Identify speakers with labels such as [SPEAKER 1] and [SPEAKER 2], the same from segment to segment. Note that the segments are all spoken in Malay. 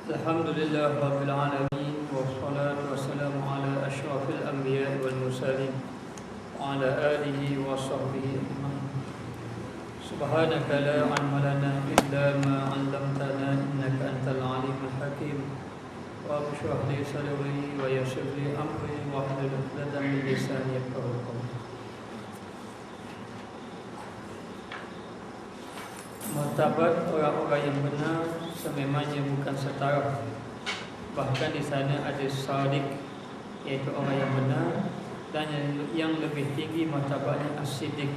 [SPEAKER 1] Alhamdulillah Rabbil Alamin. Wassalatu wassalamu ala ashrafil anbiya wal mursalin wa ala alihi wa sahbihi ajma'in. Subhanaka la ilma lana illa ma 'allamtana innaka antal alimul hakim. Rabbi shrah li sadri wa yassir li amri wa hlul 'uqdatam min lisani yafqahu qawli. Martabat orang-orang yang benar sememangnya bukan setara. Bahkan di sana ada sadiq, iaitu orang yang benar, dan yang lebih tinggi martabatnya as-siddiq,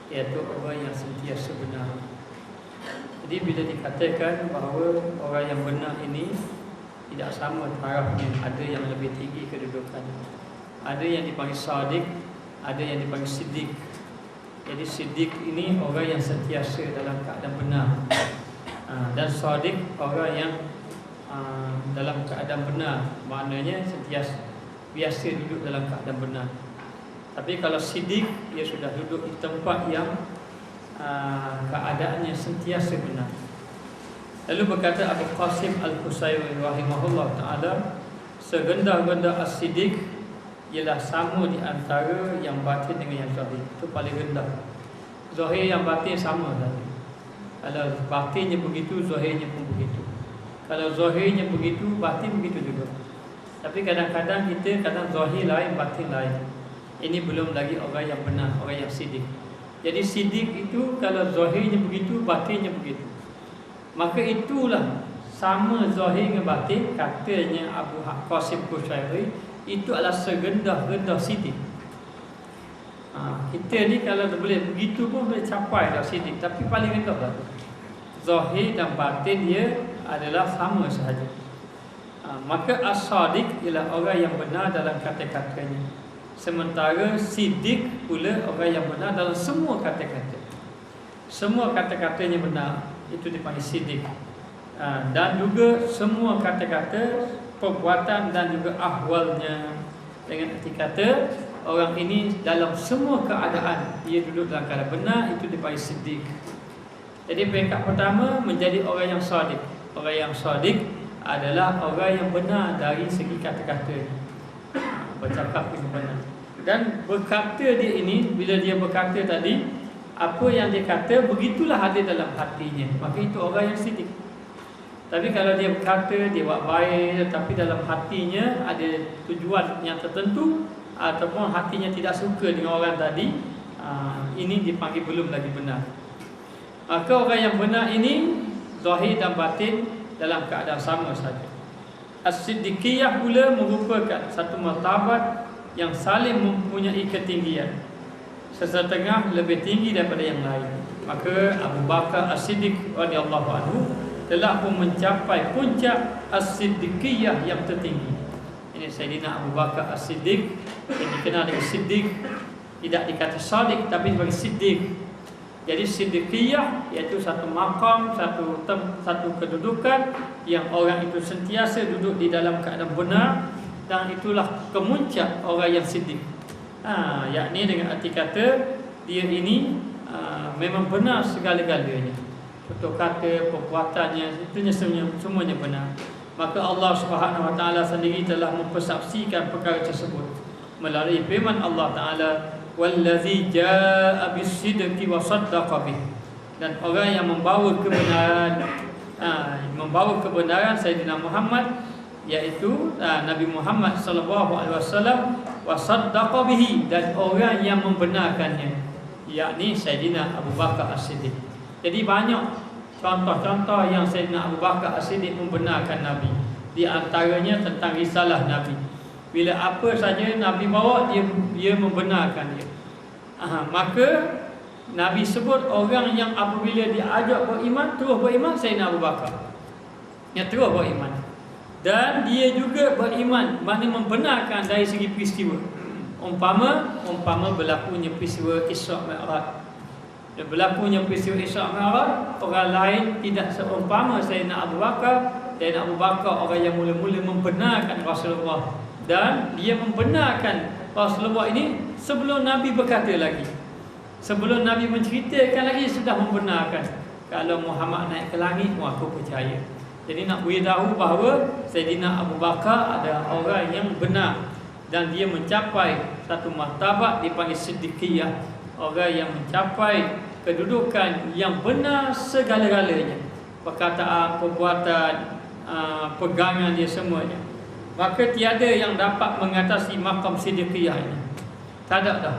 [SPEAKER 1] iaitu orang yang sentiasa benar. Jadi bila dikatakan bahawa orang yang benar ini tidak sama tarafnya, ada yang lebih tinggi kedudukannya. Ada yang dipanggil sadiq, ada yang dipanggil siddiq. Jadi siddiq ini orang yang sentiasa dalam keadaan benar, dan sadiq orang yang dalam keadaan benar, maknanya sentiasa biasa duduk dalam keadaan benar. Tapi kalau siddiq, dia sudah duduk di tempat yang keadaannya sentiasa benar. Lalu berkata Abu Qasim Al-Qusayri rahimahullah ta'ala, serendah-rendah as-siddiq ialah sama di antara yang batin dengan yang zahir. Itu paling rendah. Zahir yang batin sama tadi. Kalau batinnya begitu, zahirnya pun begitu. Kalau zahirnya begitu, batin begitu juga. Tapi kadang-kadang kita kadang zahir lain, batin lain. Ini belum lagi orang yang benar, orang yang siddiq. Jadi siddiq itu kalau zahirnya begitu, batinnya begitu. Maka itulah sama zahir dengan batin, katanya Abu Qasim Qusayri, itu adalah serendah-rendah siddiq. Kita ni kalau boleh begitu pun boleh capai dah siddiq, tapi paling rendah lah. Zahir dan batin dia adalah sama sahaja. Maka as-sadiq ialah orang yang benar dalam kata-katanya. Sementara siddiq pula orang yang benar dalam semua kata-kata. Semua kata-katanya benar, itu dipanggil siddiq. Dan juga semua kata-kata, perbuatan dan juga ahwalnya, dengan arti kata orang ini dalam semua keadaan dia duduk dalam keadaan benar, itu dipanggil siddiq. Jadi peringkat pertama menjadi orang yang sadiq. Orang yang sadiq adalah orang yang benar dari segi kata-kata, bercakap dengan benar. Dan berkata dia ini, bila dia berkata tadi, apa yang dia kata begitulah ada dalam hatinya, maka itu orang yang siddiq. Tapi kalau dia berkata, dia buat baik, tapi dalam hatinya ada tujuan yang tertentu, ataupun hatinya tidak suka dengan orang tadi, ini dipanggil belum lagi benar. Maka orang yang benar ini zahir dan batin dalam keadaan sama saja. As-siddiqiyah pula merupakan satu martabat yang saling mempunyai ketinggian, sesetengah lebih tinggi daripada yang lain. Maka Abu Bakar As-Siddiq radhiyallahu anhu telah pun mencapai puncak as-siddiqiyah yang tertinggi. Ini Sayyidina Abu Bakar As-Siddiq, yang dikenal dengan Siddiq, tidak dikata Sadiq tapi sebagai Siddiq. Jadi siddiqiyah iaitu satu maqam, satu kedudukan yang orang itu sentiasa duduk di dalam keadaan benar, dan itulah kemuncak orang yang siddiq. Yakni dengan arti kata dia ini memang benar segala-galanya. Betul kata, perbuatannya, itunya semuanya benar. Maka Allah Subhanahu Wa Taala sendiri telah mempersaksikan perkara tersebut melalui firman Allah Taala, wallazi jaa bis-sidqi wa saddaqa bih. Dan orang yang membawa kebenaran Sayyidina Muhammad, iaitu Nabi Muhammad sallallahu alaihi wasallam, wa saddaqa bihi, dan orang yang membenarkannya, yakni Sayyidina Abu Bakar As-Siddiq. Jadi banyak contoh-contoh yang Sayyidina Abu Bakar As-Siddiq membenarkan Nabi. Di antaranya tentang risalah Nabi. Bila apa saja Nabi bawa, dia membenarkan dia. Maka Nabi sebut orang yang apabila diajak beriman, terus beriman, Sayyidina Abu Bakar, yang terus beriman. Dan dia juga beriman, maknanya membenarkan dari segi peristiwa. Umpama berlakunya peristiwa Isra' Mi'raj. Dan berlakunya peristiwa Isra' Mi'raj, orang lain tidak seumpama Sayyidina Abu Bakar. Sayyidina Abu Bakar orang yang mula-mula membenarkan Rasulullah, dan dia membenarkan Rasulullah ini sebelum Nabi berkata lagi, sebelum Nabi menceritakan lagi, sudah membenarkan. Kalau Muhammad naik ke langit, aku percaya. Jadi nak beritahu bahawa Sayyidina Abu Bakar adalah orang yang benar dan dia mencapai satu martabat dipanggil siddiqiyah, orang yang mencapai kedudukan yang benar segala-galanya, perkataan, perbuatan, pegangan dia semuanya. Maka tiada yang dapat mengatasi maqam siddiqiyah ini. Tak ada dah.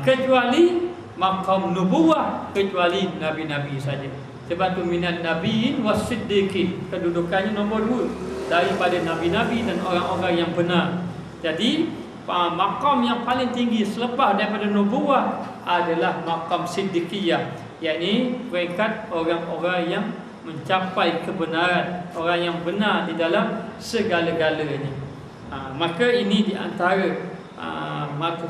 [SPEAKER 1] Kecuali maqam nubuwah, kecuali nabi-nabi saja. Sebab tu minat nabiin wasiddiqin, kedudukannya nombor 2 daripada nabi-nabi dan orang-orang yang benar. Jadi maqam yang paling tinggi selepas daripada nubuwah adalah maqam siddiqiyah, yakni peringkat orang-orang yang mencapai kebenaran, orang yang benar di dalam segala-galanya. Maka ini di antara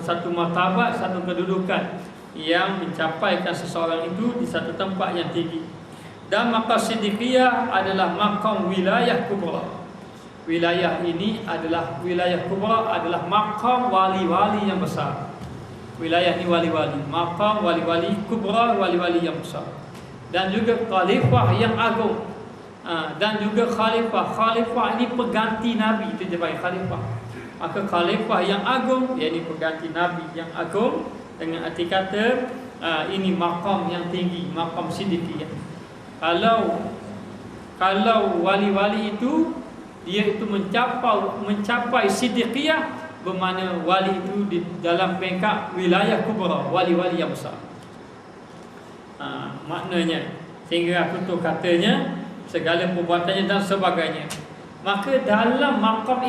[SPEAKER 1] satu martabat, satu kedudukan yang mencapaikan seseorang itu di satu tempat yang tinggi. Dan maqam siddiqiyah adalah maqam wilayah kubra. Wilayah ini adalah wilayah kubra, adalah maqam wali-wali yang besar. Wilayah ini wali-wali, maqam wali-wali kubra, wali-wali yang besar. Dan juga khalifah yang agung. Dan juga khalifah ini pengganti nabi, itu dia panggil khalifah. Maka khalifah yang agung, iaitu pengganti nabi yang agung, dengan arti kata ini maqam yang tinggi, maqam siddiqiyah. Kalau wali-wali itu dia itu mencapai siddiqiyah, bermakna wali itu di dalam peringkat wilayah kubra, wali-wali yang besar. Maknanya sehingga tutup katanya segala perbuatannya dan sebagainya. Maka dalam maqam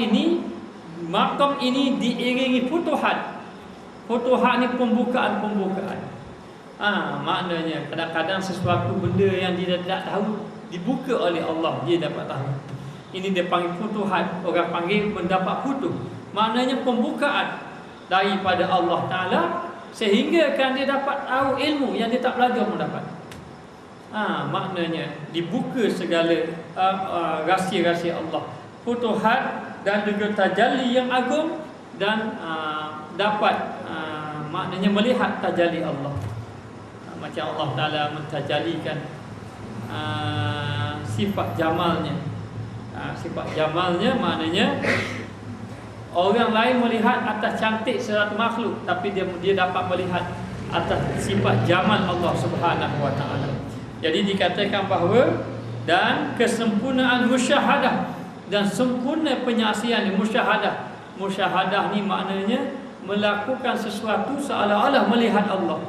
[SPEAKER 1] ini diiringi futuhat. Futuhat ni pembukaan. Maknanya kadang-kadang sesuatu benda yang dia tidak tahu dibuka oleh Allah, dia dapat tahu. Ini dia panggil futuhat, orang panggil mendapat futuh. Maknanya pembukaan daripada Allah Ta'ala, sehingga kan dia dapat tahu ilmu yang dia tak belajar pun dapat. Maknanya dibuka segala rahsia-rahsia Allah, futuhat dan juga tajalli yang agung, dan dapat maknanya melihat tajalli Allah. Macam Allah Ta'ala mentajalikan sifat jamalnya. Sifat jamalnya maknanya orang lain melihat atas cantik suatu makhluk, tapi dia dapat melihat atas sifat jamal Allah Subhanahu wa Ta'ala. Jadi dikatakan bahawa dan kesempurnaan musyahadah dan sempurna penyaksian musyahadah. Musyahadah ni maknanya melakukan sesuatu seolah-olah melihat Allah.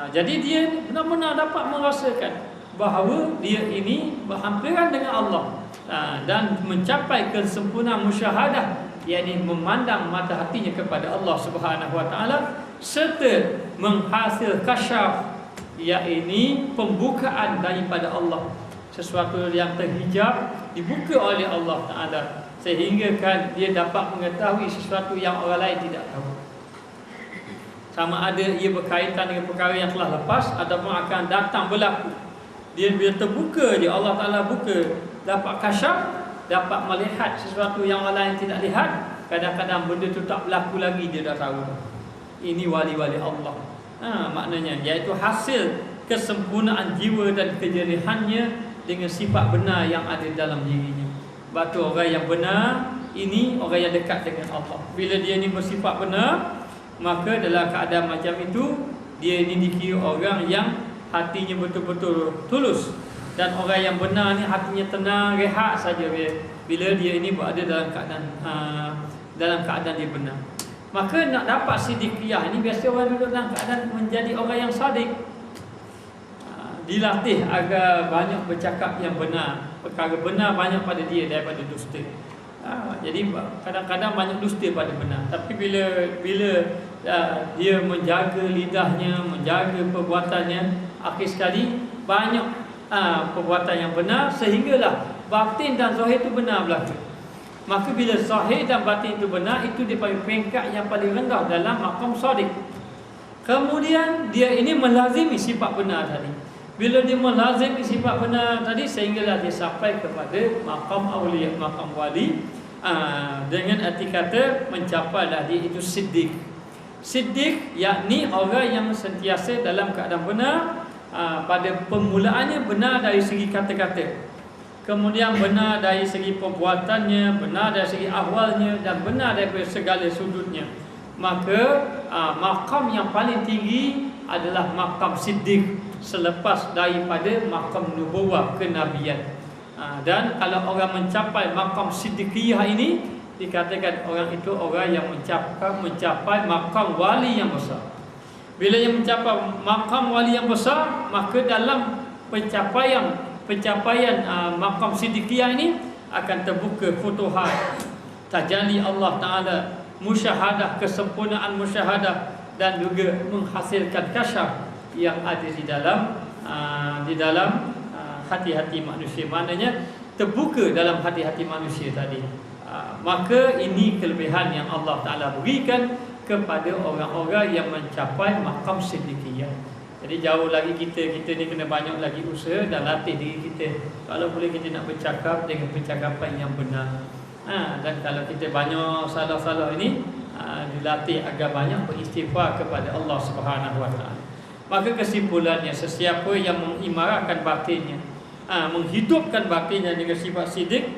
[SPEAKER 1] Jadi dia benar-benar dapat merasakan bahawa dia ini berhampiran dengan Allah, dan mencapai kesempurnaan musyahadah, yakni memandang mata hatinya kepada Allah Subhanahu wa Ta'ala, serta menghasil kasyaf, yakni pembukaan daripada Allah. Sesuatu yang terhijab dibuka oleh Allah Ta'ala, sehingga kan dia dapat mengetahui sesuatu yang orang lain tidak tahu. Sama ada ia berkaitan dengan perkara yang telah lepas ataupun akan datang berlaku. Dia bila terbuka je, Allah Ta'ala buka, dapat kasyaf, dapat melihat sesuatu yang orang lain tidak lihat. Kadang-kadang benda tu tak berlaku lagi, dia dah tahu. Ini wali-wali Allah. Maknanya iaitu hasil kesempurnaan jiwa dan kejenihannya dengan sifat benar yang ada dalam dirinya. Sebab tu orang yang benar ini orang yang dekat dengan Allah. Bila dia ni bersifat benar, maka dalam keadaan macam itu dia ini dikira orang yang hatinya betul-betul tulus. Dan orang yang benar ni hatinya tenang, rehat saja bila dia ini berada dalam keadaan dia benar. Maka nak dapat siddiqiyah ini, biasa orang duduk dalam keadaan menjadi orang yang sadiq. Dilatih agar banyak bercakap yang benar, perkara benar banyak pada dia daripada dusta. Jadi kadang-kadang banyak dusta pada benar. Tapi bila dia menjaga lidahnya, menjaga perbuatannya, akhir sekali banyak perbuatan yang benar, sehinggalah batin dan zahir itu benar berlaku. Maka bila zahir dan batin itu benar, itu dia panggil peringkat yang paling rendah dalam maqam shadiq. Kemudian dia ini melazimi sifat benar tadi. Bila dia melazimi sifat benar tadi, sehinggalah dia sampai kepada maqam awliya, maqam wali, dengan arti kata mencapailah dia itu siddiq. Siddiq yakni orang yang sentiasa dalam keadaan benar, pada permulaannya benar dari segi kata-kata, kemudian benar dari segi perbuatannya, benar dari segi ahwalnya, dan benar daripada segala sudutnya, maka makam yang paling tinggi adalah makam siddiq selepas daripada makam nubuwah kenabian. Dan kalau orang mencapai makam siddiqiyah ini, dikatakan orang itu orang yang mencapai makam wali yang besar. Bila yang mencapai makam wali yang besar, maka dalam pencapaian makam siddiqiyah ini akan terbuka futuhat, tajalli Allah Ta'ala, musyahadah, kesempurnaan musyahadah, dan juga menghasilkan kasyaf yang ada di dalam hati-hati manusia. Maknanya terbuka dalam hati-hati manusia tadi. Maka ini kelebihan yang Allah Ta'ala berikan kepada orang-orang yang mencapai makam siddiqiyah. Jadi jauh lagi kita ni kena banyak lagi usaha dan latih diri kita. Kalau boleh kita nak bercakap dengan percakapan yang benar. Dan kalau kita banyak salah-salah ini, dilatih agar banyak beristighfar kepada Allah Subhanahu Wa Taala. Maka kesimpulannya, sesiapa yang mengimarahkan batinnya, menghidupkan batinnya dengan sifat siddiq,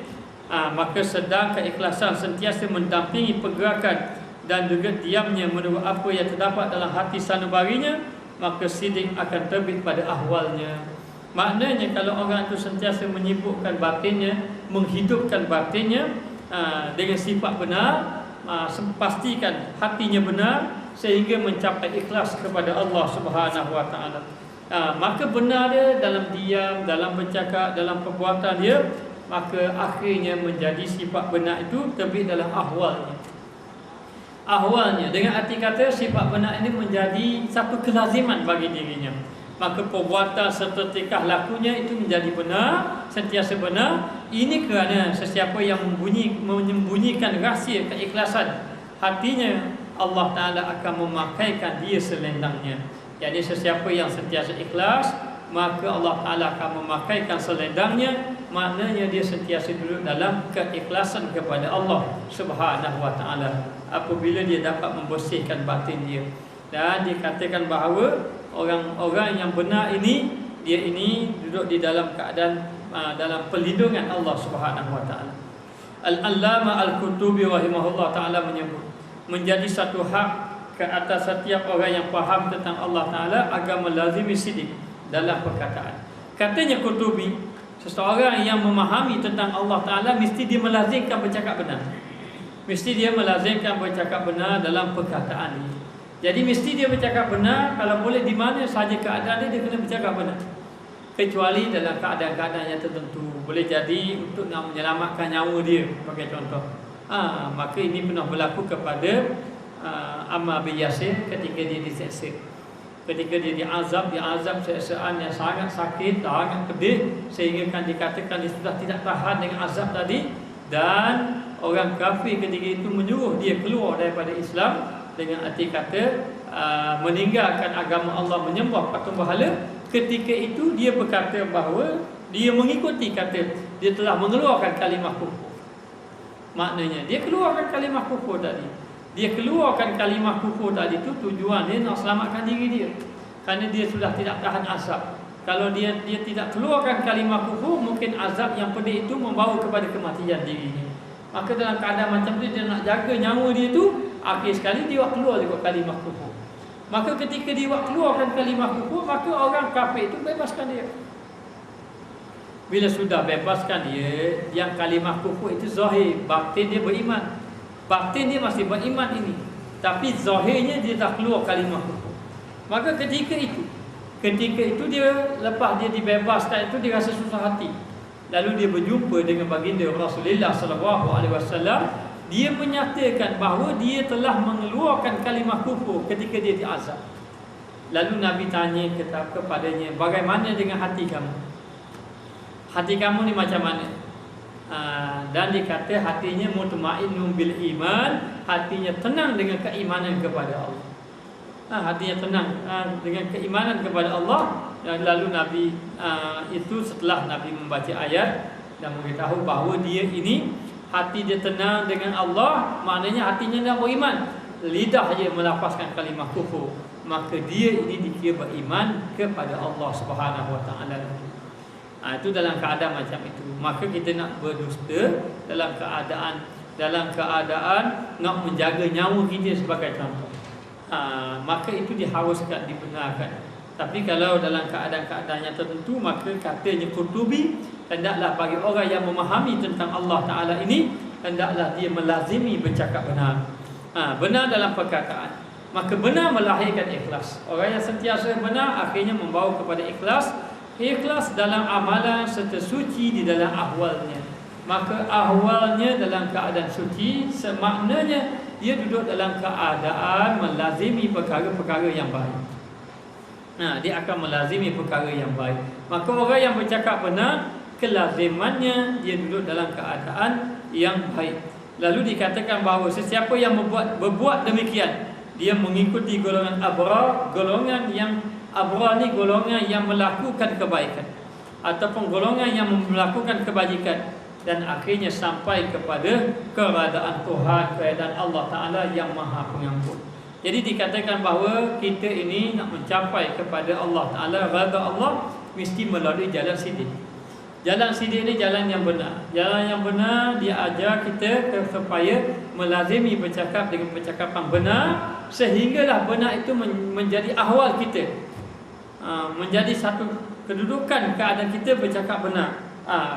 [SPEAKER 1] maka sedang keikhlasan sentiasa mendampingi pergerakan dan juga diamnya menurut apa yang terdapat dalam hati sanubarinya, maka siddiq akan terbit pada ahwalnya. Maknanya kalau orang itu sentiasa menyibukkan batinnya, menghidupkan batinnya dengan sifat benar, pastikan hatinya benar sehingga mencapai ikhlas kepada Allah Subhanahu Wa Taala. Maka benar dia dalam diam, dalam bercakap, dalam perbuatan dia, maka akhirnya menjadi sifat benar itu terbit dalam ahwalnya. Dengan arti kata sifat benar ini menjadi satu kelaziman bagi dirinya. Maka perbuatan serta tingkah lakunya itu menjadi benar, sentiasa benar. Ini kerana sesiapa yang menyembunyikan rahsia keikhlasan hatinya, Allah Ta'ala akan memakaikan dia selendangnya. Jadi sesiapa yang sentiasa ikhlas, maka Allah Ta'ala akan memakaikan selendangnya. Maknanya dia sentiasa duduk dalam keikhlasan kepada Allah Subhanahu Wa Ta'ala apabila dia dapat membersihkan batin dia. Dan dikatakan bahawa orang-orang yang benar ini, dia ini duduk di dalam keadaan dalam perlindungan Allah Subhanahu Wa Ta'ala. Al-Allama Al-Qutubi rahimahullah ta'ala menyebut, menjadi satu hak ke atas setiap orang yang faham tentang Allah Ta'ala agar melazimi siddiq dalam perkataan. Katanya Qutubi, seseorang yang memahami tentang Allah Ta'ala mesti dia melazimkan bercakap benar. Mesti dia melazimkan bercakap benar dalam perkataan ini. Jadi mesti dia bercakap benar. Kalau boleh di mana sahaja keadaan dia kena bercakap benar. Kecuali dalam keadaan-keadaan yang tertentu. Boleh jadi untuk nak menyelamatkan nyawa dia, sebagai contoh. Maka ini pernah berlaku kepada Ammar bin Yasir ketika dia diseksa. Ketika dia diazab seksaan yang sangat sakit, sangat pedih, sehingga kan dikatakan dia sudah tidak tahan dengan azab tadi. Dan orang kafir ketika itu menyuruh dia keluar daripada Islam dengan arti kata meninggalkan agama Allah, menyembah patung berhala. Ketika itu dia berkata bahawa dia mengikuti kata, dia telah mengeluarkan kalimah kufur. Maknanya dia keluarkan kalimah kufur tadi. Dia keluarkan kalimah kufur tadi itu tujuan dia nak selamatkan diri dia, kerana dia sudah tidak tahan azab. Kalau dia tidak keluarkan kalimah kufur, mungkin azab yang pedih itu membawa kepada kematian dirinya. Maka dalam keadaan macam tu, dia nak jaga nyawa dia tu, akhir sekali dia keluar juga kalimah kufur. Maka ketika dia keluarkan kalimah kufur, maka orang kafir itu bebaskan dia. Bila sudah bebaskan dia, yang kalimah kufur itu zahir, batin dia beriman. Batin dia masih beriman ini, tapi zahirnya dia dah keluar kalimah kufur. Maka ketika itu dia, lepas dia dibebaskan itu, dia rasa susah hati. Lalu dia berjumpa dengan baginda Rasulullah SAW. Dia menyatakan bahawa dia telah mengeluarkan kalimah kufur ketika dia diazab. Lalu Nabi tanya kepadanya, bagaimana dengan hati kamu? Hati kamu ni macam mana? Dan dikata hatinya mutmainnun bil iman, hatinya tenang dengan keimanan kepada Allah. Hatinya tenang dengan keimanan kepada Allah. Dan lalu Nabi itu setelah Nabi membaca ayat dan memberitahu bahawa dia ini hati dia tenang dengan Allah, maknanya hatinya dah beriman, lidah dia melafazkan kalimah kufur, maka dia ini dikira beriman kepada Allah Subhanahu Wa Taala. Itu dalam keadaan macam itu. Maka kita nak berdusta dalam keadaan nak menjaga nyawa kita sebagai contoh. Maka itu diharuskan, dibenarkan. Tapi kalau dalam keadaan-keadaan yang tertentu, maka katanya Qurtubi, hendaklah bagi orang yang memahami tentang Allah Ta'ala ini, hendaklah dia melazimi bercakap benar. Benar dalam perkataan. Maka benar melahirkan ikhlas. Orang yang sentiasa benar akhirnya membawa kepada ikhlas. Ikhlas dalam amalan serta suci di dalam ahwalnya. Maka ahwalnya dalam keadaan suci, semaknanya dia duduk dalam keadaan melazimi perkara-perkara yang baik. Dia akan melazimi perkara yang baik. Maka orang yang bercakap benar, kelazimannya dia duduk dalam keadaan yang baik. Lalu dikatakan bahawa sesiapa yang berbuat demikian, dia mengikuti golongan abrar. Golongan yang abrar ni golongan yang melakukan kebaikan ataupun golongan yang melakukan kebajikan, dan akhirnya sampai kepada keradaan Tuhan, keradaan Allah Ta'ala yang Maha Pengampun. Jadi dikatakan bahawa kita ini nak mencapai kepada Allah Ta'ala, redha Allah, mesti melalui jalan sidik. Jalan sidik ni jalan yang benar. Jalan yang benar dia ajar kita supaya melazimi bercakap dengan percakapan benar, sehinggalah benar itu menjadi ahwal kita, menjadi satu kedudukan keadaan kita bercakap benar.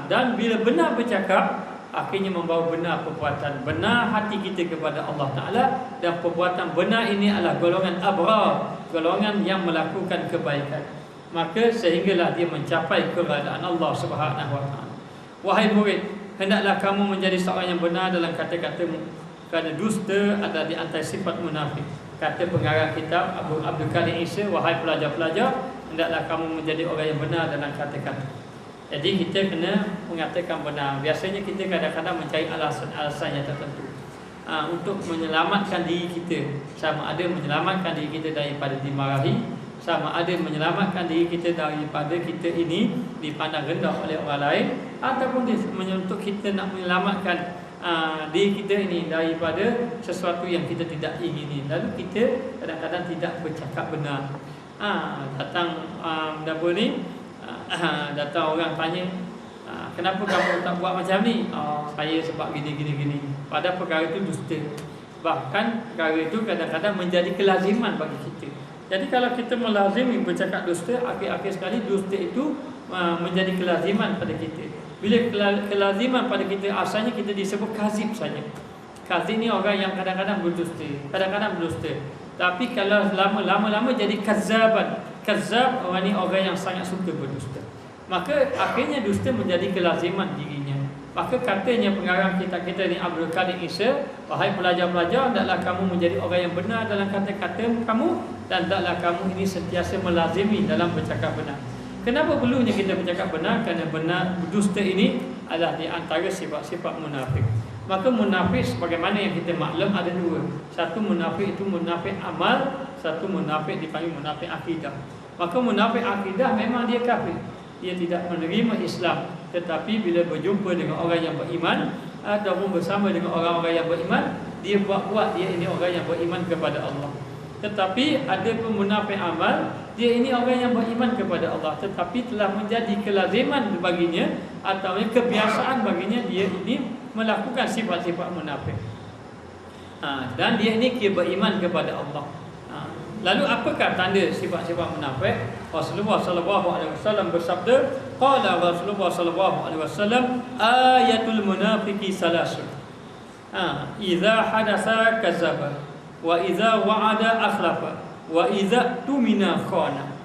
[SPEAKER 1] Dan bila benar bercakap, akhirnya membawa benar perbuatan, benar hati kita kepada Allah Ta'ala. Dan perbuatan benar ini adalah golongan abrar, golongan yang melakukan kebaikan. Maka sehinggalah dia mencapai keradaan Allah Subhanahu Wa Ta'ala. Wahai murid, hendaklah kamu menjadi seorang yang benar dalam kata-katamu, kerana dusta adalah di antara sifat munafik. Kata pengarang kitab Abu Abdul Karim Isa, wahai pelajar-pelajar, hendaklah kamu menjadi orang yang benar dalam kata-kata. Jadi kita kena mengatakan benar. Biasanya kita kadang-kadang mencari alasan-alasan yang tertentu untuk menyelamatkan diri kita. Sama ada menyelamatkan diri kita daripada dimarahi, sama ada menyelamatkan diri kita daripada kita ini dipandang rendah oleh orang lain, ataupun untuk kita nak menyelamatkan diri kita ini daripada sesuatu yang kita tidak ingini. Lalu kita kadang-kadang tidak bercakap benar. Datang apa ni, datang orang tanya, kenapa kamu tak buat macam ni? Saya sebab gini. Pada perkara itu dusta. Bahkan perkara itu kadang-kadang menjadi kelaziman bagi kita. Jadi kalau kita melazimi bercakap dusta, akhir-akhir sekali dusta itu menjadi kelaziman pada kita. Bila kelaziman pada kita, asalnya kita disebut kazib saja. Kazib ni orang yang kadang-kadang berdusta, kadang-kadang berdusta. Tapi kalau lama-lama jadi kazaban. Kazab, orang ni orang yang sangat suka berdusta. Maka akhirnya dusta menjadi kelaziman dirinya. Maka katanya pengarang kitab kita ni Abdul Karim Isa, wahai pelajar-pelajar, hendaklah kamu menjadi orang yang benar dalam kata-kata kamu, dan hendaklah kamu ini sentiasa melazimi dalam bercakap benar. Kenapa perlunya kita bercakap benar? Kerana benar, dusta ini adalah di antara sifat-sifat munafik. Maka munafik sebagaimana yang kita maklum ada dua. Satu munafik itu munafik amal, satu munafik dipanggil munafik akidah. Maka munafik akidah memang dia kafir, dia tidak menerima Islam, tetapi bila berjumpa dengan orang yang beriman ataupun bersama dengan orang-orang yang beriman, dia buat dia ini orang yang beriman kepada Allah. Tetapi ada pun munafik amal, dia ini orang yang beriman kepada Allah, tetapi telah menjadi kelaziman baginya atau kebiasaan baginya dia ini melakukan sifat-sifat munafik. Dan dia ini beriman kepada Allah. Lalu apakah tanda sifat-sifat munafik? Rasulullah sallallahu alaihi wasallam bersabda, qala Rasulullah sallallahu alaihi wasallam, ayatul munafiqi salasun. Idza hadatsa kadzaba, wa idza wa'ada akhlafa, wa idza tumina khana.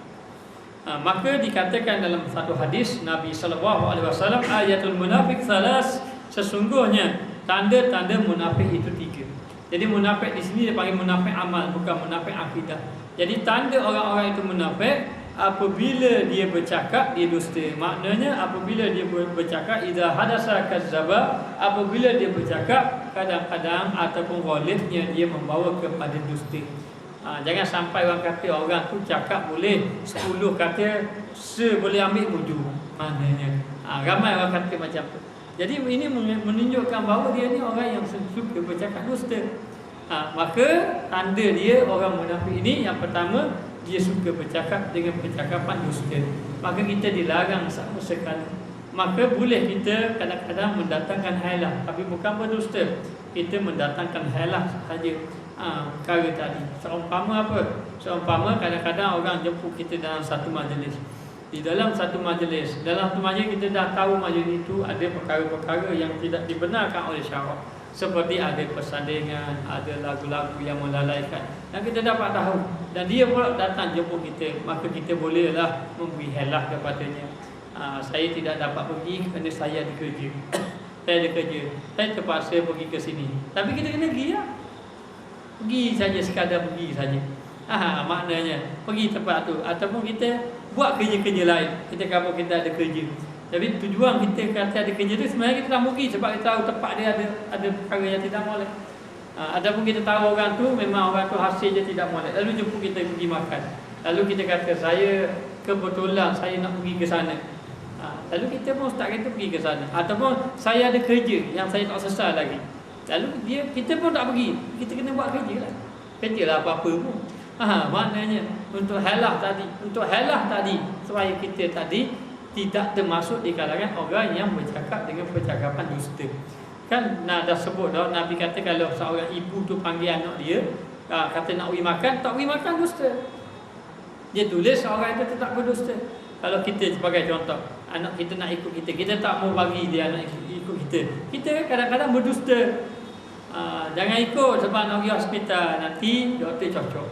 [SPEAKER 1] Maka dikatakan dalam satu hadis Nabi sallallahu alaihi wasallam, ayatul munafiq salas, sesungguhnya tanda-tanda munafik itu tiga. Jadi munafik di sini dipanggil munafik amal, bukan munafik akidah. Jadi tanda orang-orang itu munafik, apabila dia bercakap dia dusta. Maknanya apabila dia bercakap, idza hadasa kadzaba, apabila dia bercakap kadang-kadang ataupun ghalibnya dia membawa kepada dusta. Jangan sampai orang kata orang tu cakap boleh 10 kata boleh ambil wudhu. Maknanya ramai orang kata macam tu. Jadi ini menunjukkan bahawa dia ni orang yang suka bercakap dusta. Maka tanda dia orang munafik ini, yang pertama, dia suka bercakap dengan percakapan dusta, maka kita dilarang sama sekali. Maka boleh kita kadang-kadang mendatangkan hailah, tapi bukan berdusta. Kita mendatangkan hailah sahaja. Perkara tadi. Seumpama apa? Seumpama kadang-kadang orang jemput kita dalam satu majlis. Di dalam satu majlis kita dah tahu majlis itu ada perkara-perkara yang tidak dibenarkan oleh syarak. Seperti ada persandingan, ada lagu-lagu yang melalaikan, yang kita dapat tahu. Dan dia pula datang jemput kita, maka kita bolehlah memberi hailah kepadanya. Saya tidak dapat pergi kerana saya ada kerja. Saya ada kerja, saya terpaksa pergi ke sini. Tapi kita kena pergi lah. Pergi saja, sekadar pergi saja. Maknanya pergi tempat tu. Ataupun kita buat kerja-kerja lain. Kita kata kita ada kerja, tapi tujuan kita kata ada kerja tu sebenarnya kita tak pergi sebab kita tahu tempat dia ada perkara yang tidak molek. Ataupun kita tahu orang tu memang orang tu hasil dia tidak molek, lalu jemput kita pergi makan. Lalu kita kata saya kebetulan saya nak pergi ke sana. Lalu kita pun tak kata pergi ke sana. Ataupun saya ada kerja yang saya tak selesai lagi. Lalu kita pun tak pergi. Kita kena buat kerja lah. Kerja lah apa-apa pun. Maknanya untuk halah tadi supaya kita tadi tidak termasuk di kalangan orang yang bercakap dengan percakapan dusta. Kan dah sebut dah, Nabi kata kalau seorang ibu tu panggil anak dia, kata nak pergi makan, tak pergi makan, dusta. Dia tulis orang itu tetap berdusta. Kalau kita sebagai contoh, anak kita nak ikut kita tak mau bagi dia anak ikut kita. Kita kadang-kadang berdusta. Jangan ikut sebab nak pergi hospital, nanti doktor cocok.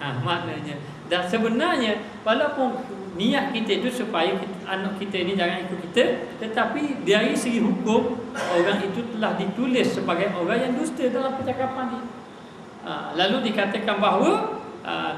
[SPEAKER 1] Maknanya. Dan sebenarnya walaupun niat kita itu supaya anak kita ini jangan ikut kita, tetapi dari segi hukum orang itu telah ditulis sebagai orang yang dusta dalam percakapan dia. Lalu dikatakan bahawa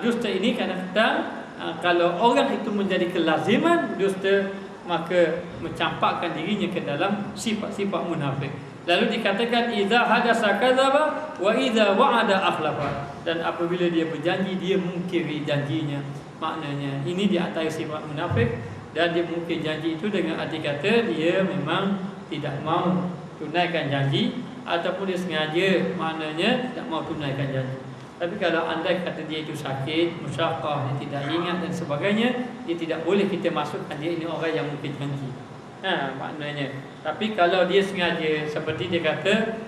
[SPEAKER 1] dusta ini kadang-kadang kalau orang itu menjadi kelaziman dusta, maka mencampakkan dirinya ke dalam sifat-sifat munafik. Lalu dikatakan idza hadasa kadzaba wa idza wa'ada akhlafa, dan apabila dia berjanji dia mungkiri janjinya. Maknanya ini di antara sifat munafik, dan dia mungkir janji itu dengan arti kata dia memang tidak mau tunaikan janji, ataupun dia sengaja maknanya tak mau tunaikan janji. Tapi kalau andai kata dia itu sakit, musyaqqah, dia tidak ingat dan sebagainya, dia tidak boleh kita masukkan dia ini orang yang mungkir janji. Maknanya. Tapi kalau dia sengaja, seperti dia kata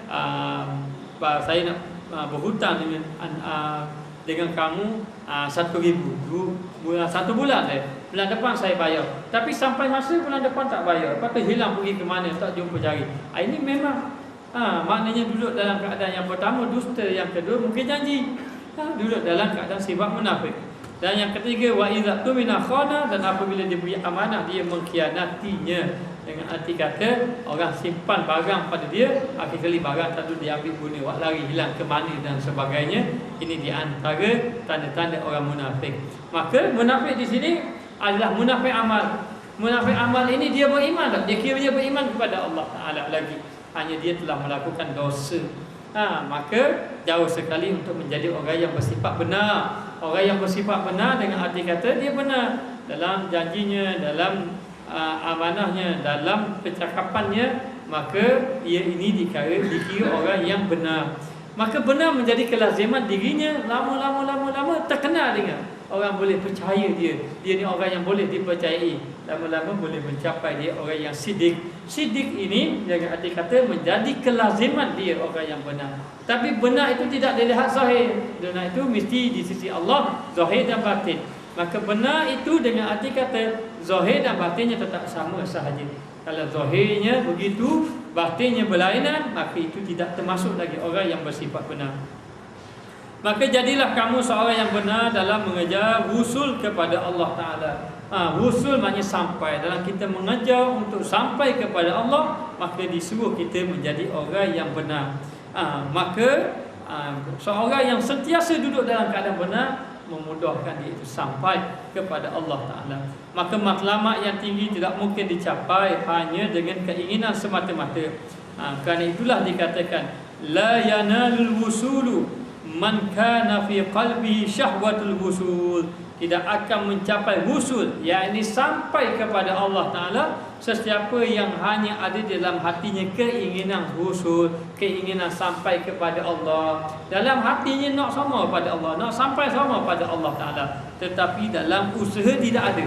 [SPEAKER 1] saya nak berhutang dengan kamu 1,000 satu bulan bulan depan saya bayar, tapi sampai masa bulan depan tak bayar, lepas tu hilang pergi ke mana tak jumpa cari. Ini memang maknanya duduk dalam keadaan yang pertama dusta, yang kedua mungkin janji, duduk dalam keadaan sifat munafik. Dan yang ketiga wa idza tumina khana, dan apabila diberi amanah dia mengkhianatinya, dengan arti kata orang simpan barang pada dia, akhir kali barang tak diambil guna, buat lari hilang ke mana dan sebagainya. Ini di antara tanda-tanda orang munafik. Maka munafik di sini adalah munafik amal. Munafik amal ini dia beriman tak? Dia kira dia beriman kepada Allah Taala lagi, hanya dia telah melakukan dosa. Maka jauh sekali untuk menjadi orang yang bersifat benar. Orang yang bersifat benar dengan arti kata dia benar dalam janjinya, dalam amanahnya, dalam percakapannya, maka ia ini dikira orang yang benar. Maka benar menjadi kelaziman dirinya, lama-lama terkenal dengan orang, boleh percaya dia ni orang yang boleh dipercayai. Lama-lama boleh mencapai dia orang yang sidik. Sidik ini dengan arti kata menjadi kelaziman dia orang yang benar. Tapi benar itu tidak dilihat zahir. Benar itu mesti di sisi Allah zahir dan batin. Maka benar itu dengan arti kata zahir dan batinnya tetap sama sahaja. Kalau zahirnya begitu, batinnya berlainan, maka itu tidak termasuk lagi orang yang bersifat benar. Maka jadilah kamu seorang yang benar dalam mengejar wusul kepada Allah Ta'ala. Wusul maknanya sampai. Dalam kita mengejar untuk sampai kepada Allah, maka disuruh kita menjadi orang yang benar. Maka seorang yang sentiasa duduk dalam keadaan benar, memudahkan dia itu sampai kepada Allah Ta'ala. Maka matlamat yang tinggi tidak mungkin dicapai hanya dengan keinginan semata-mata. Kerana itulah dikatakan la yanalul wusulu man kana fi qalbihi syahwatul wusul, tidak akan mencapai wusul, yakni sampai kepada Allah Ta'ala, sesiapa yang hanya ada dalam hatinya keinginan wusul, keinginan sampai kepada Allah. Dalam hatinya nak sama pada Allah, nak sampai sama pada Allah Ta'ala, tetapi dalam usaha tidak ada,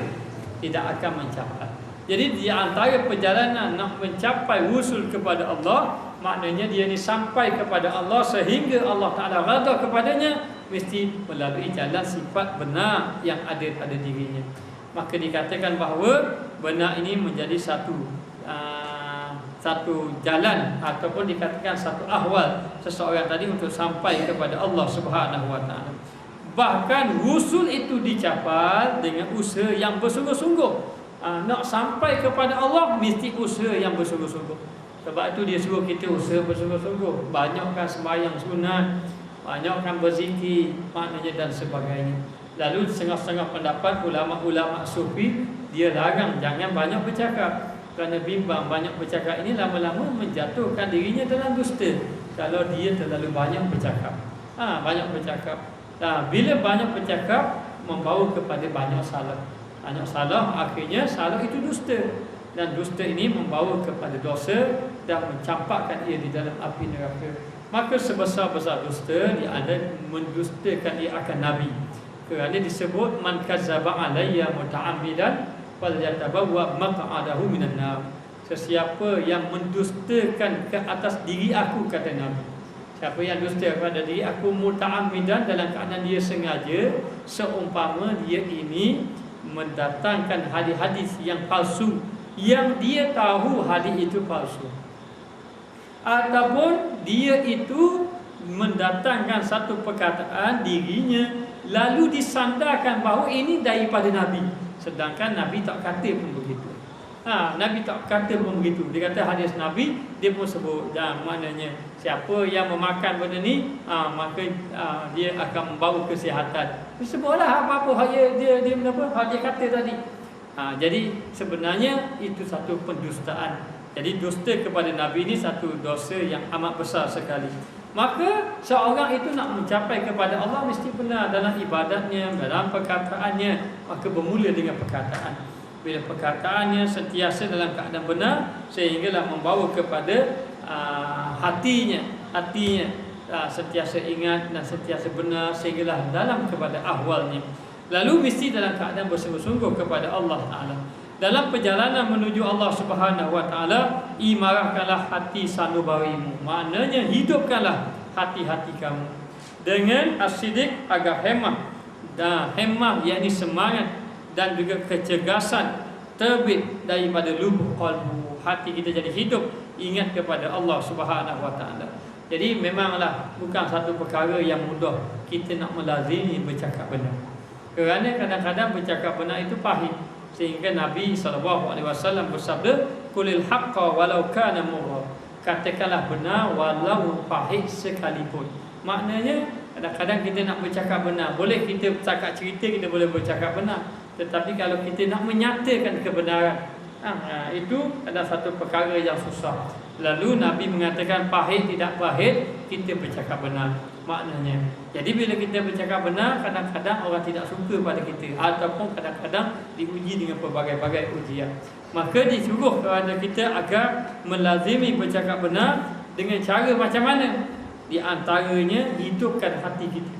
[SPEAKER 1] tidak akan mencapai. Jadi di antara perjalanan nak mencapai wusul kepada Allah, maknanya dia ni sampai kepada Allah sehingga Allah Ta'ala redha kepadanya, mesti melalui jalan sifat benar yang ada pada dirinya. Maka dikatakan bahawa benar ini menjadi satu jalan ataupun dikatakan satu ahwal seseorang tadi untuk sampai kepada Allah Subhanahu Wa Ta'ala. Bahkan wusul itu dicapai dengan usaha yang bersungguh-sungguh. Nak sampai kepada Allah mesti usaha yang bersungguh-sungguh. Sebab itu dia suruh kita usaha bersungguh-sungguh. Banyakkan sembahyang sunat, banyakkan berzikir, maknanya dan sebagainya. Lalu setengah-setengah pendapat ulama-ulama sufi, dia larang jangan banyak bercakap, kerana bimbang banyak bercakap ini lama-lama menjatuhkan dirinya dalam dusta. Kalau dia terlalu banyak bercakap, banyak bercakap. Bila banyak bercakap membawa kepada banyak salah. Banyak salah, akhirnya salah itu dusta. Dan dusta ini membawa kepada dosa dan mencampakkan ia di dalam api neraka. Maka sebesar-besar dusta, dia ada mendustakan ia akan Nabi. Kerana disebut man kadzdzaba alayya muta'ammidan falyatabawwa maq'adahu minan nar. Sesiapa yang mendustakan ke atas diri aku, kata Nabi. Siapa yang dusta kepada diri aku muta'ammidan, dalam keadaan dia sengaja, seumpama dia ini mendatangkan hadis-hadis yang palsu, yang dia tahu hadis itu palsu, ataupun dia itu mendatangkan satu perkataan dirinya lalu disandarkan bahawa ini daripada Nabi, sedangkan Nabi tak kata pun begitu. Nabi tak kata pun begitu. Dia kata hadis Nabi, dia pun sebut, dan maknanya siapa yang memakan benda ni, maka dia akan membawa kesihatan. Sebutlah apa-apa dia kata tadi. Jadi sebenarnya itu satu pendustaan. Jadi dusta kepada Nabi ini satu dosa yang amat besar sekali. Maka seorang itu nak mencapai kepada Allah mesti benar dalam ibadatnya, dalam perkataannya. Maka bermula dengan perkataan. Bila perkataannya sentiasa dalam keadaan benar, sehinggalah membawa kepada hatinya sentiasa ingat dan sentiasa benar, sehinggalah dalam kepada ahwalnya. Lalu mesti dalam keadaan bersungguh-sungguh kepada Allah Ta'ala. Dalam perjalanan menuju Allah Subhanahu Wa Ta'ala, imarahkanlah hati sanubarimu, maknanya hidupkanlah hati-hati kamu dengan as-siddiq, agar hemah. Dan hemah yakni semangat dan juga kecergasan terbit daripada lubuk qalbu. Hati kita jadi hidup, ingat kepada Allah Subhanahu Wa Ta'ala. Jadi memanglah bukan satu perkara yang mudah kita nak melazimi bercakap benar. Kerana kadang-kadang bercakap benar itu pahit. Sehingga Nabi SAW bersabda, "Qulil haqqa walau kana murra." Katakanlah benar walau pahit sekalipun. Maknanya kadang-kadang kita nak bercakap benar, boleh kita cakap cerita, kita boleh bercakap benar. Tetapi kalau kita nak menyatakan kebenaran, itu adalah satu perkara yang susah. Lalu Nabi mengatakan pahit tidak pahit, kita bercakap benar. Maknanya, jadi bila kita bercakap benar, kadang-kadang orang tidak suka pada kita, ataupun kadang-kadang diuji dengan pelbagai-bagai ujian. Maka disuruh kepada kita agar melazimi bercakap benar dengan cara macam mana? Di antaranya hidupkan hati kita.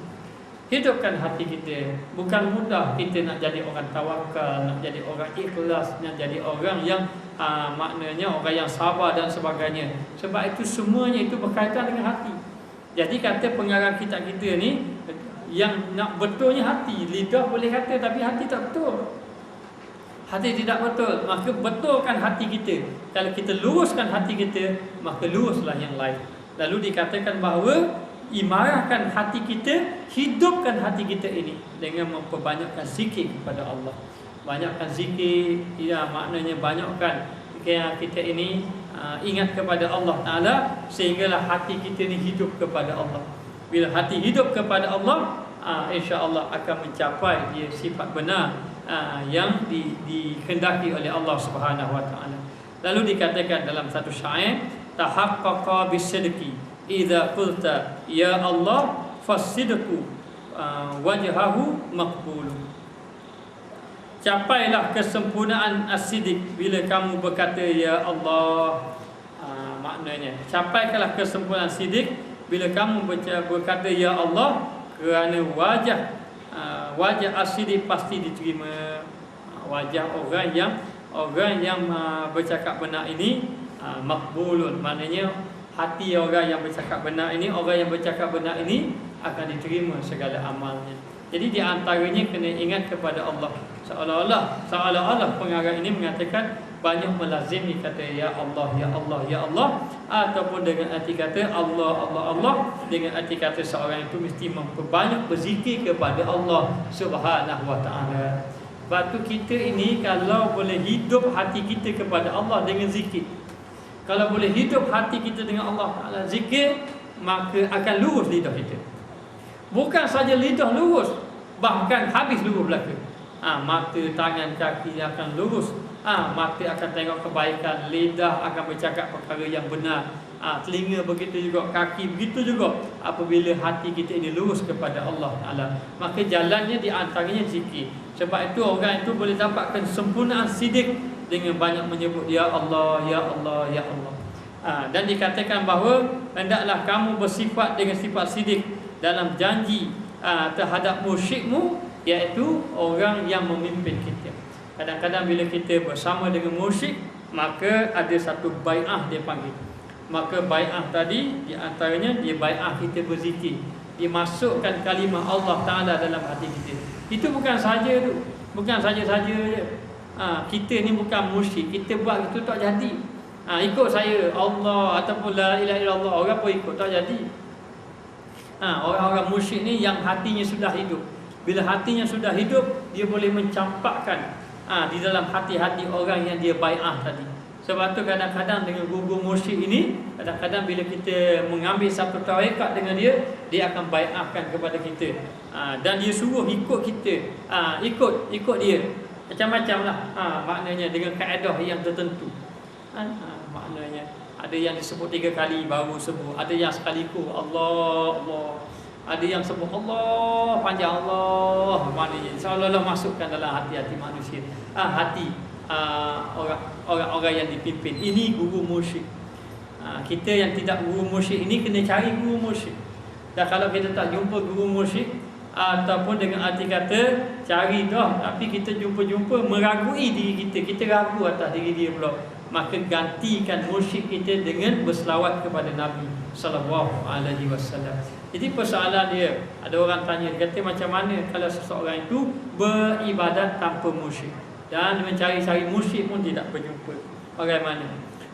[SPEAKER 1] Hidupkan hati kita. Bukan mudah kita nak jadi orang tawakal, nak jadi orang ikhlas, nak jadi orang yang maknanya orang yang sabar dan sebagainya. Sebab itu semuanya itu berkaitan dengan hati. Jadi kata pengarang kitab kita ni, yang nak betulnya hati. Lidah boleh kata tapi hati tak betul. Hati tidak betul, maka betulkan hati kita. Kalau kita luruskan hati kita, maka luruslah yang lain. Lalu dikatakan bahawa imarahkan hati kita, hidupkan hati kita ini dengan memperbanyakkan zikir kepada Allah. Banyakkan zikir, ya, maknanya banyakkan kita ini ingat kepada Allah Ta'ala, sehinggalah hati kita ini hidup kepada Allah. Bila hati hidup kepada Allah, insya-Allah akan mencapai dia sifat benar yang dikehendaki oleh Allah Subhanahu Wa Ta'ala. Lalu dikatakan dalam satu syair, tahaqqaqa bisidqi idza qulta ya Allah fasidqu wajhahu maqbul. Capailah kesempurnaan as-sidq bila kamu berkata ya Allah. Maknanya capaikanlah kesempurnaan sidq bila kamu berkata ya Allah, kerana wajah as-sidq pasti diterima. Wajah orang yang bercakap benar ini maqbulun, maknanya hati orang yang bercakap benar ini, orang yang bercakap benar ini akan diterima segala amalnya. Jadi di antaranya kena ingat kepada Allah. Seolah-olah pengarang ini mengatakan banyak melazimi kata ya Allah, ya Allah, ya Allah, ataupun dengan arti kata Allah, Allah, Allah, dengan arti kata seorang itu mesti memperbanyak berzikir kepada Allah Subhanahu wa taala. Batu kita ini kalau boleh hidup hati kita kepada Allah dengan zikir, kalau boleh hidup hati kita dengan Allah Ta'ala zikir, maka akan lurus lidah kita. Bukan saja lidah lurus, bahkan habis lurus belaka. Mata, tangan, kaki akan lurus. Mata akan tengok kebaikan, lidah akan bercakap perkara yang benar, telinga begitu juga, kaki begitu juga. Apabila hati kita ini lurus kepada Allah Ta'ala, maka jalannya di antaranya zikir. Sebab itu orang itu boleh dapatkan sempurnaan sidq dengan banyak menyebut ya Allah, ya Allah, ya Allah. Dan dikatakan bahawa hendaklah kamu bersifat dengan sifat sidq dalam janji terhadap mursyidmu, iaitu orang yang memimpin kita. Kadang-kadang bila kita bersama dengan mursyid, maka ada satu bai'ah dia panggil. Maka bai'ah tadi di antaranya dia bai'ah kita berzikir, dimasukkan kalimah Allah Ta'ala dalam hati kita. Itu bukan saja tu, bukan saja-saja je. Kita ni bukan mursyid, kita buat itu tak jadi. Ikut saya Allah ataupun la ilaha illallah, orang pun ikut tak jadi. Orang-orang mursyid ni yang hatinya sudah hidup. Bila hatinya sudah hidup, dia boleh mencampakkan di dalam hati-hati orang yang dia bai'ah tadi. Sebab tu kadang-kadang dengan guru mursyid ini, kadang-kadang bila kita mengambil satu tarekat dengan dia, dia akan bai'ahkan kepada kita. Dan dia suruh ikut kita, ikut dia. Macam-macam lah. Maknanya dengan kaedah yang tertentu. Maknanya ada yang disebut 3 kali baru sebut, ada yang sekaliku Allah, Allah. Ada yang sebut Allah panjang Allah, maknanya seolah-olah masukkan dalam hati-hati manusia. Hati orang-orang yang dipimpin. Ini guru mursyid. Kita yang tidak guru mursyid ini kena cari guru mursyid. Dan kalau kita tak jumpa guru mursyid, ataupun dengan arti kata cari dah, tapi kita jumpa-jumpa meragui diri kita, kita ragu atas diri dia pula, maka gantikan mursyid kita dengan berselawat kepada Nabi sallallahu alaihi wasallam. Jadi persoalan dia, ada orang tanya, dia kata macam mana kalau seseorang itu beribadat tanpa mursyid dan mencari-cari mursyid pun tidak berjumpa, bagaimana?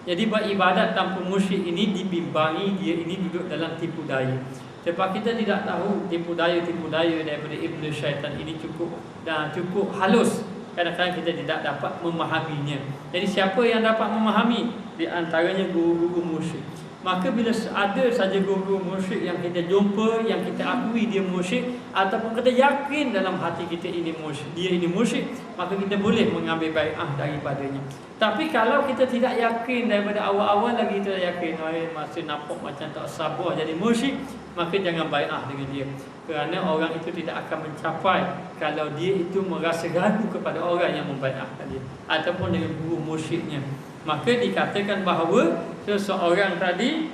[SPEAKER 1] Jadi beribadat tanpa mursyid ini dibimbangi dia ini duduk dalam tipu daya. Sebab kita tidak tahu tipu daya daripada iblis syaitan ini cukup halus. Kadang-kadang kita tidak dapat memahaminya. Jadi siapa yang dapat memahami? Di antaranya guru-guru mursyid. Maka bila ada saja guru mursyid yang kita jumpa, yang kita akui dia mursyid, ataupun kita yakin dalam hati kita ini mursyid, dia ini mursyid, maka kita boleh mengambil bai'ah daripadanya. Tapi kalau kita tidak yakin, daripada awal-awal lagi kita yakin, masih nampak macam tak sabar jadi mursyid, maka jangan bai'ah dengan dia. Kerana orang itu tidak akan mencapai kalau dia itu merasa ragu kepada orang yang membai'ahkan dia, ataupun dengan guru mursyidnya. Maka dikatakan bahawa seseorang tadi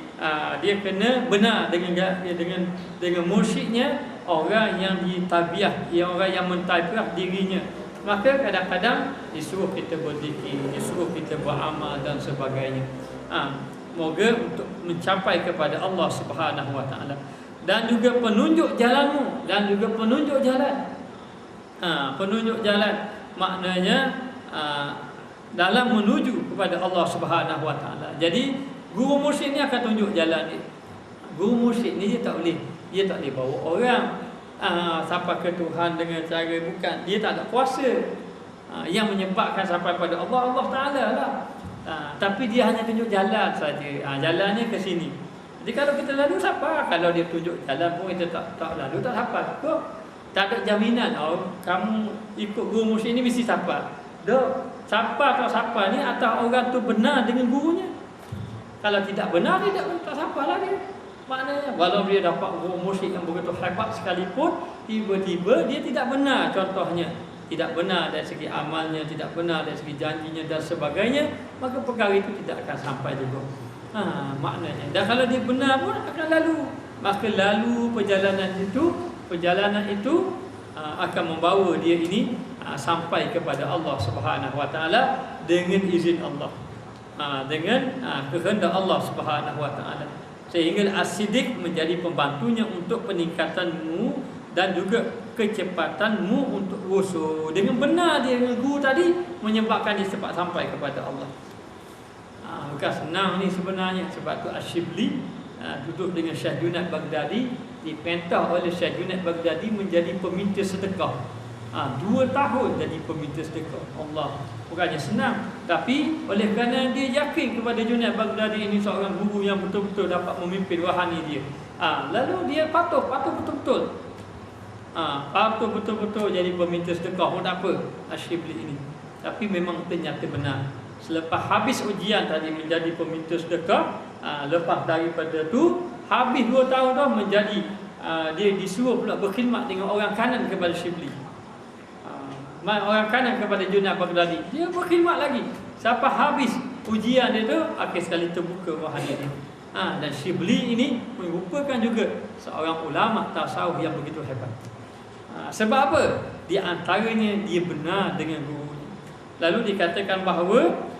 [SPEAKER 1] dia kena benar dengan mursyidnya, orang yang ditabiah, orang yang mentabiah dirinya. Maka kadang-kadang disuruh kita berzikir, disuruh kita beramal dan sebagainya. Moga untuk mencapai kepada Allah Subhanahu wa taala. Dan juga penunjuk jalanmu, dan juga penunjuk jalan. Penunjuk jalan maknanya dalam menuju kepada Allah Subhanahu wa taala. Jadi guru mursyid ni akan tunjuk jalan ni. Guru mursyid ni dia tak boleh bawa orang sampai ke Tuhan dengan cara, bukan, dia tak ada kuasa yang menyebabkan sampai pada Allah Taala lah. Tapi dia hanya tunjuk jalan saja. Jalannya ke sini. Jadi kalau kita lalu siapa? Kalau dia tunjuk jalan pun kita tak lalu, tak siapa. Tak ada jaminan kamu ikut guru mursyid ni mesti siapa. Siapa atau siapa ni atas orang tu benar dengan gurunya. Kalau tidak benar, dia tak siapa lah dia. Maknanya walau dia dapat guru musyrik yang begitu hebat sekalipun, tiba-tiba dia tidak benar, contohnya tidak benar dari segi amalnya, tidak benar dari segi janjinya dan sebagainya, maka perkara itu tidak akan sampai juga. Maknanya. Dan kalau dia benar pun akan lalu. Maka lalu perjalanan itu akan membawa dia ini sampai kepada Allah Subhanahu Wa Taala dengan izin Allah, dengan kehendak Allah Subhanahu Wa Taala, sehingga as-siddiq menjadi pembantunya untuk peningkatanmu dan juga kecepatanmu untuk wusul. Dengan benar dia guru tadi menyebabkan dia cepat sampai kepada Allah. Bukan senang ni sebenarnya. Sebab tu Asyibli duduk dengan Syekh Junaid Baghdadi, dipentah oleh Syekh Junaid Baghdadi menjadi peminta sedekah. 2 tahun jadi peminta sedekah. Allah, bukannya senang, tapi oleh kerana dia yakin kepada Junaid Baghdadi ini seorang guru yang betul-betul dapat memimpin wahani dia, lalu dia patuh betul-betul. Patuh betul-betul jadi peminta sedekah pun tak apa Asyibli ini. Tapi memang ternyata benar. Selepas habis ujian tadi menjadi peminta sedekah, lepas daripada tu habis 2 tahun dah menjadi dia disuruh pula berkhidmat dengan orang kanan kepada Syibli. Orang kanan kepada Junaid Baghdadi, dia berkhidmat lagi sampai habis ujian dia tu, akhir sekali terbuka wahani dia. Dan Syibli ini merupakan juga seorang ulama tasawuf yang begitu hebat. Sebab apa? Di antaranya dia benar dengan gurunya. Lalu dikatakan bahawa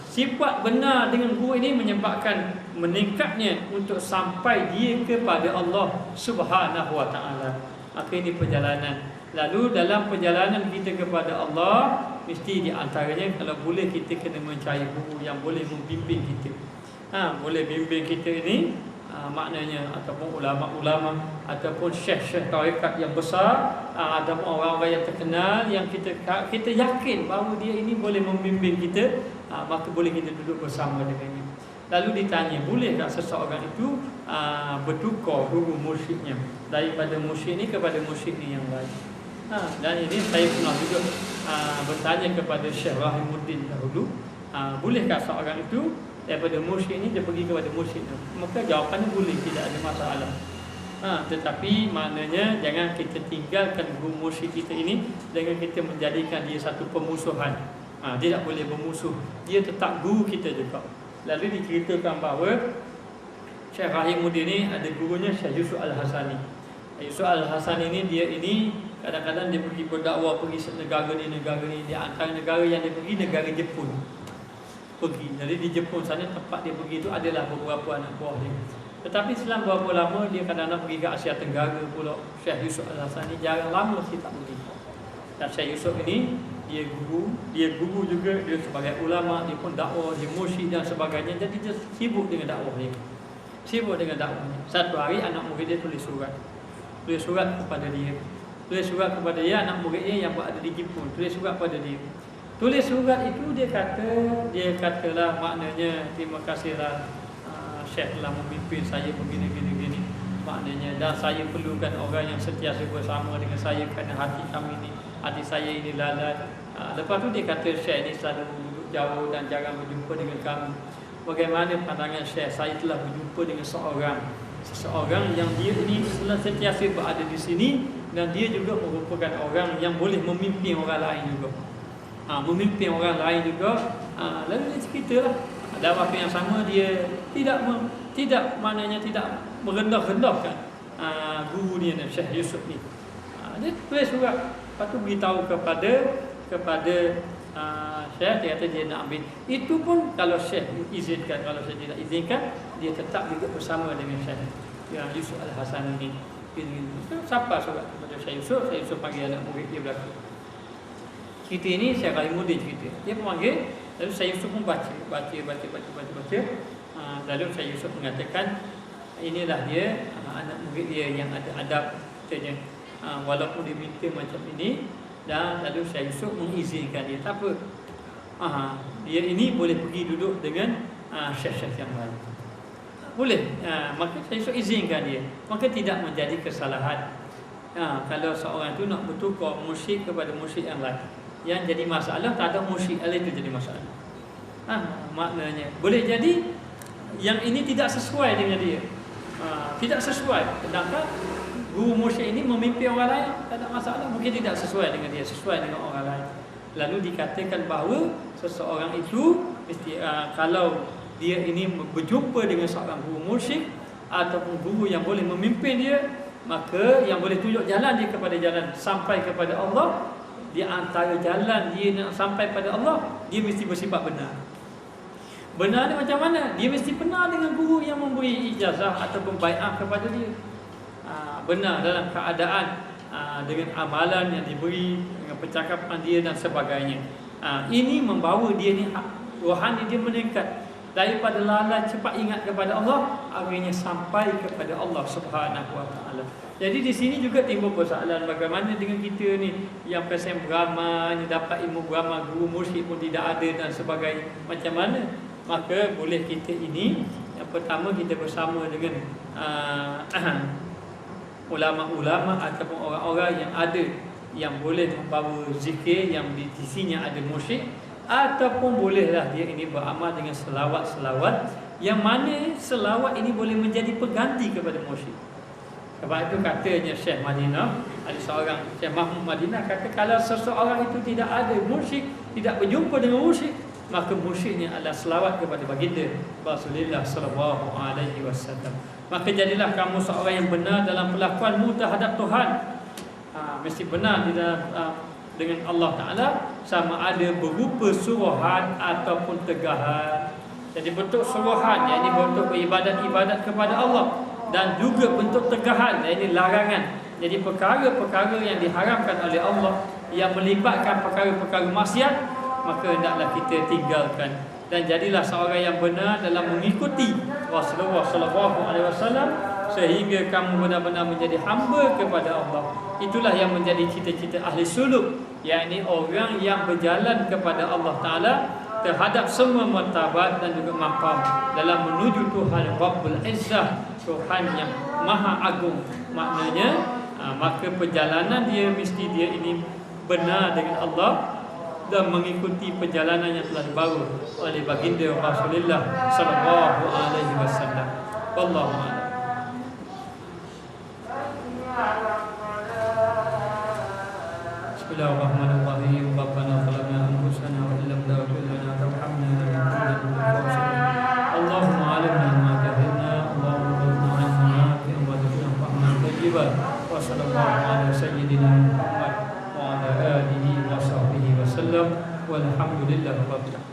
[SPEAKER 1] sifat benar dengan guru ini menyebabkan meningkatnya untuk sampai dia kepada Allah Subhanahu Wa Taala. Maka ini perjalanan. Lalu dalam perjalanan kita kepada Allah, mesti di antaranya kalau boleh kita kena mencari guru yang boleh membimbing kita. Boleh bimbing kita ini, maknanya ataupun ulama-ulama ataupun syekh-syekh tarekat yang besar, ataupun orang-orang yang terkenal yang kita yakin bahawa dia ini boleh membimbing kita, maka boleh kita duduk bersama dengannya. Lalu ditanya, bolehkah seseorang itu bertukar guru mursyidnya daripada mursyid ni kepada mursyid ni yang lain? Dan ini saya pernah juga bertanya kepada Syekh Rahimuddin dahulu, bolehkah seorang itu daripada mursyid ni dia pergi kepada mursyid tu? Maka jawapannya boleh, tidak ada masalah. Tetapi maknanya jangan kita tinggalkan guru mursyid kita ini dengan kita menjadikan dia satu pemusuhan. Dia tak boleh bermusuh, dia tetap guru kita juga. Lalu diceritakan bahawa Syekh Rahimuddin ni ada gurunya Syekh Yusuf Al-Hasani. Yusuf Al-Hasani ini, dia ini kadang-kadang dia pergi berdakwah, pergi negara ni. Di antara negara yang dia pergi, negara Jepun. Jadi di Jepun sana tempat dia pergi itu adalah beberapa anak buah dia. Tetapi selang berapa lama dia kadang-kadang pergi ke Asia Tenggara pula. Syekh Yusuf Al-Hasani jarang lama dia tak pergi. Dan Syekh Yusuf ini dia guru juga, dia sebagai ulama, dia pun dakwah, dia mursyid dan sebagainya. Jadi dia sibuk dengan dakwah dia. Satu hari anak murid dia tulis surat kepada dia. Anak murid dia yang berada di Jepun, tulis surat kepada dia. Tulis surat itu dia katalah maknanya, terima kasihlah Syekh telah memimpin saya begini. Maknanya, dan saya perlukan orang yang sentiasa bersama dengan saya kerana hati saya ini lalat. Lepas tu dia kata Syekh ini selalu duduk jauh dan jarang berjumpa dengan kami. Bagaimana pandangan Syekh? Saya telah berjumpa dengan seseorang yang dia ini sentiasa berada di sini, dan dia juga merupakan orang yang boleh memimpin orang lain juga. Lalu dia ceritalah dalam waktu yang sama dia tidak merendah-rendahkan guru dia, Syekh Yusuf ni. Dia tulis surat, lepas tu beritahu kepada Syekh. Dia kata dia nak ambil. Itu pun kalau Syekh izinkan, kalau Syekh tidak izinkan, dia tetap juga bersama dengan Syekh Yusuf Al-Hasan ini. Siapa surat kepada Syekh Yusuf panggil anak murid dia belakang. Cerita ini Syekh Rahimuddin cerita. Dia panggil, lalu Syekh Yusuf pun baca. Lalu Syekh Yusuf mengatakan, inilah dia, anak murid dia yang ada adab, katanya. Walaupun dia minta macam ini, dan lalu Syekh Yusuf mengizinkan dia. Tak apa, dia ini boleh pergi duduk dengan syekh-syekh yang lain. Boleh. Maka Syekh Yusuf izinkan dia. Maka tidak menjadi kesalahan. Kalau seorang itu nak bertukar mursyid kepada mursyid yang lain, yang jadi masalah tak ada mursyid lain itu jadi masalah. Maknanya boleh jadi yang ini tidak sesuai dengan dia. tidak sesuai. Sedangkan guru mursyid ini memimpin orang lain, tak ada masalah. Mungkin tidak sesuai dengan dia, sesuai dengan orang lain. Lalu dikatakan bahawa seseorang itu mesti, kalau dia ini berjumpa dengan seorang guru mursyid ataupun guru yang boleh memimpin dia, maka yang boleh tunjuk jalan dia kepada jalan sampai kepada Allah, di antara jalan dia nak sampai pada Allah, dia mesti bersifat benar. Benar ni macam mana? Dia mesti benar dengan guru yang memberi ijazah ataupun bai'ah kepada dia. Benar dalam keadaan dengan amalan yang diberi, dengan percakapan dia dan sebagainya. Ini membawa dia ni rohani dia meningkat. Daripada lalai cepat ingat kepada Allah, akhirnya sampai kepada Allah Subhanahu Wa Taala. Jadi di sini juga timbul persoalan bagaimana dengan kita ni yang pesen beramal, yang dapat ilmu beramal, guru mursyid pun tidak ada dan sebagainya. Macam mana? Maka boleh kita ini, yang pertama kita bersama dengan ulama-ulama ataupun orang-orang yang ada yang boleh membawa zikir yang di sisinya ada mursyid, ataupun bolehlah dia ini beramal dengan selawat-selawat yang mana selawat ini boleh menjadi pengganti kepada mursyid. Sebab itu katanya Syekh Madinah, ada seorang Syekh Mahmud Madinah kata, kalau seseorang itu tidak ada mursyid, tidak berjumpa dengan mursyid, maka mursyidnya adalah selawat kepada baginda Rasulullah sallallahu alaihi wasallam. Maka jadilah kamu seorang yang benar dalam perlakuanmu terhadap Tuhan. Mesti benar di dalam dengan Allah Ta'ala, sama ada berupa suruhan ataupun tegahan. Jadi bentuk suruhan, yang ini bentuk beribadat-ibadat kepada Allah, dan juga bentuk tegahan, yang ini larangan. Jadi perkara-perkara yang diharamkan oleh Allah yang melibatkan perkara-perkara maksiat, maka hendaklah kita tinggalkan. Dan jadilah seorang yang benar dalam mengikuti Rasulullah sallallahu alaihi wasallam, sehingga kamu benar-benar menjadi hamba kepada Allah. Itulah yang menjadi cita-cita ahli suluk, yakni orang yang berjalan kepada Allah Ta'ala terhadap semua martabat dan juga maqam dalam menuju Tuhan Rabbul Izzah, Tuhan yang Maha Agung. Maknanya maka perjalanan dia mesti dia ini benar dengan Allah dan mengikuti perjalanan yang telah dibawa oleh baginda Rasulullah sallallahu alaihi wasallam. Wallahu a'lam. Bismillahirrahmanirrahim. Rabbana zalamna anfusana wa illam taghfir lana wa tarhamna lanakunanna minal khasirin. Allahumma 'allimna ma jahilna, Allahumma zidna 'ilman nafi'an wa zidna fahman tayyiban. Wa sallallahu ala sayyidina Muhammad wa ala alihi wa sahbihi wa sallam. Walhamdulillahi rabbil alamin.